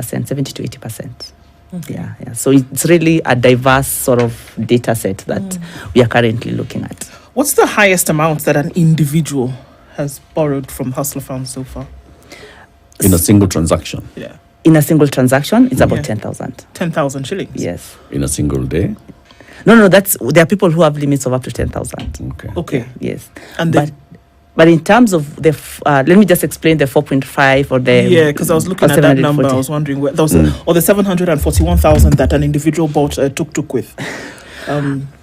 70 to 80%. Okay. Yeah. So it's really a diverse sort of data set that we are currently looking at. What's the highest amount that an individual has borrowed from Hustler Fund so far? In a single transaction? Yeah. In a single transaction, it's about 10,000. 10,000 shillings? Yes. In a single day? No, there are people who have limits of up to 10,000. Okay. Yes. And but in terms of the, let me just explain the 4.5 or the... Yeah, because I was looking at that number. I was wondering where there was or the 741,000 that an individual bought a tuk-tuk with.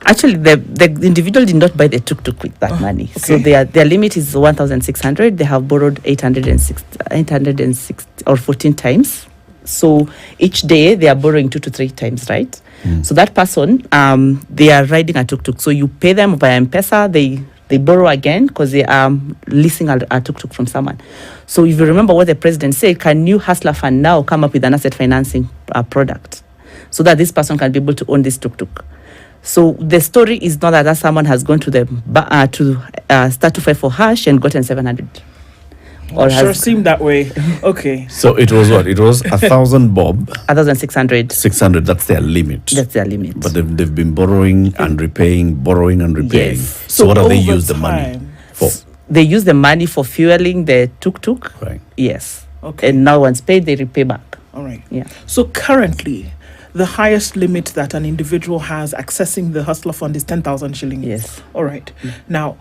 Actually, the individual did not buy the tuk-tuk with that money. Okay. So their limit is 1,600. They have borrowed 806 or 14 times. So each day they are borrowing 2 to 3 times, right? So that person, they are riding a tuk-tuk. So you pay them via M-Pesa. They borrow again because they are leasing a tuk-tuk from someone. So if you remember what the president said, can you Hustler Fund now come up with an asset financing product so that this person can be able to own this tuk-tuk? So the story is not that someone has gone to the start to fight for hash and gotten 700. Or sure seemed that way. Okay. So it was what? It was 1,000 bob. 1,600. 600. That's their limit. That's their limit. But they've been borrowing and repaying, borrowing and repaying. Yes. So what do they over use the money for? They use the money for fueling the tuk-tuk. Right. Yes. Okay. And now once paid, they repay back. All right. Yeah. So currently, the highest limit that an individual has accessing the Hustler Fund is 10,000 shillings. Yes. All right. Now,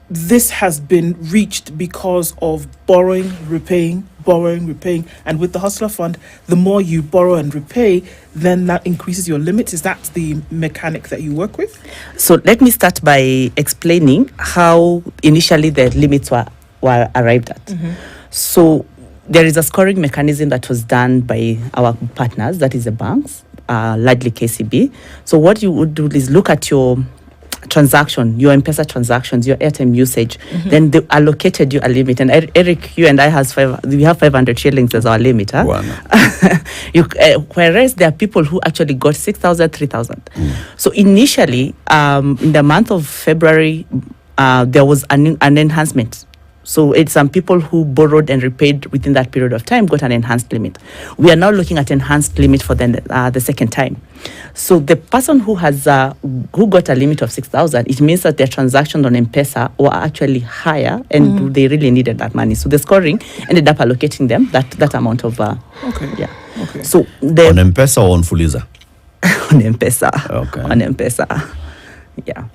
this has been reached because of borrowing, repaying, and with the Hustler Fund, the more you borrow and repay, then that increases your limit. Is that the mechanic that you work with? So let me start by explaining how initially the limits were arrived at. So there is a scoring mechanism that was done by our partners, that is the banks, largely KCB. So what you would do is look at your transaction, your M-Pesa transactions, your airtime usage, then they allocated you a limit. And Eric, you and I we have 500 shillings as our limit. Huh? Whereas there are people who actually got 6,000, 3,000. So initially, in the month of February, there was an enhancement. So it's some people who borrowed and repaid within that period of time got an enhanced limit. We are now looking at enhanced limit for the second time. So the person who has who got a limit of 6,000, it means that their transactions on M-Pesa were actually higher and they really needed that money. So the scoring ended up allocating them that amount of Okay. Yeah. Okay. So on M-Pesa or on Fuliza? On M-Pesa. Okay. On M-Pesa. Yeah.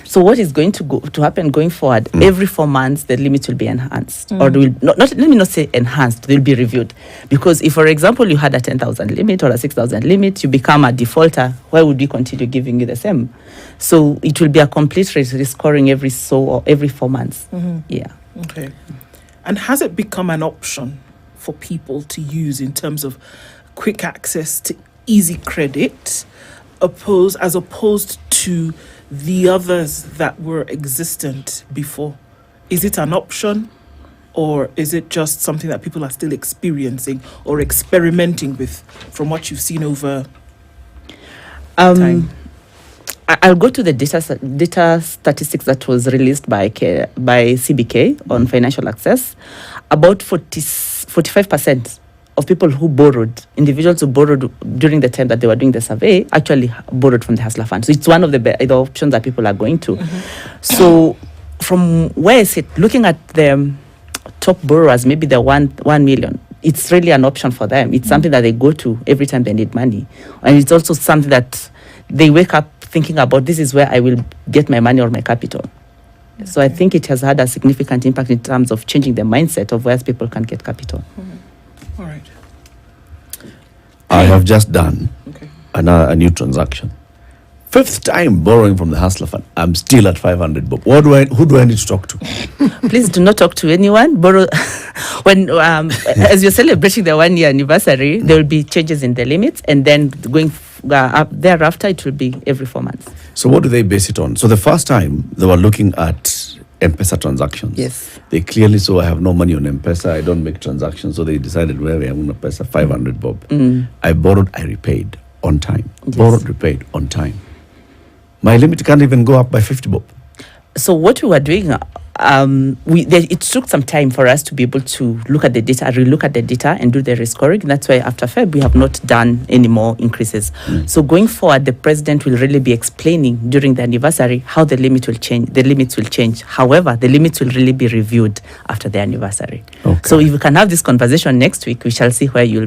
So what is going to happen going forward? Every 4 months, the limits will be enhanced, or let me not say enhanced. They'll be reviewed, because if, for example, you had a 10,000 limit or a 6,000 limit, you become a defaulter. Why would we continue giving you the same? So it will be a complete rescoring every 4 months. Yeah. Okay. And has it become an option for people to use in terms of quick access to easy credit, as opposed to the others that were existent before? Is it an option, or is it just something that people are still experiencing or experimenting with from what you've seen over time? I'll go to the data statistics that was released by CBK on financial access. About 45% of people who borrowed, individuals who borrowed during the time that they were doing the survey, actually borrowed from the Hustler Fund. So it's one of the options that people are going to. So from where I sit, looking at the top borrowers, maybe the 1 million, it's really an option for them. It's something that they go to every time they need money. And it's also something that they wake up thinking about, this is where I will get my money or my capital. So I think it has had a significant impact in terms of changing the mindset of where people can get capital. All right. I have just done a new transaction. 5th time borrowing from the Hustler Fund. I'm still at 500 bob. Who do I need to talk to? Please do not talk to anyone. Borrow when as you're celebrating the 1-year anniversary, there will be changes in the limits, and then going up thereafter, it will be every 4 months. So what do they base it on? So the first time they were looking at M-Pesa transactions. Yes. They clearly saw I have no money on M-Pesa. I don't make transactions. So they decided, well, I'm going to pay 500 bob. I borrowed, I repaid on time. Yes. Borrowed, repaid on time. My limit can't even go up by 50 bob. So what we were doing it took some time for us to be able to look at the data, relook at the data, and do the rescoring. That's why after Feb we have not done any more increases. So going forward, the president will really be explaining during the anniversary how the limit will change. The limits will change. However, the limits will really be reviewed after the anniversary. Okay. So if we can have this conversation next week, we shall see where you'll be.